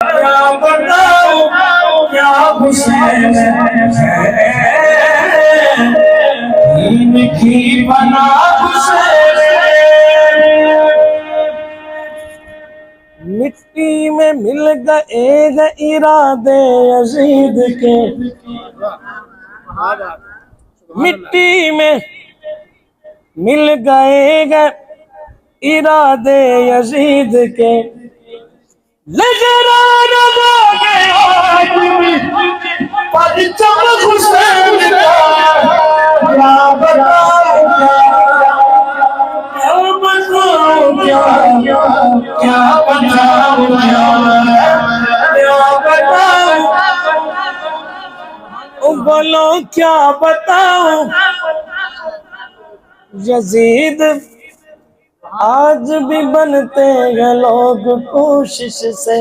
क्या बताओ क्या हुसैन है, की बना हुसैन। मिट्टी में मिल गए इरादे यजीद के, मिट्टी में मिल गए इरादे यजीद के, नजरान दोगे आज भी परचम हुसैन का। क्या बताओ क्या बताओ क्या बताओ क्या बताओ, बोलो क्या बताओ। यजीद आज भी बनते हैं लोग कोशिश से,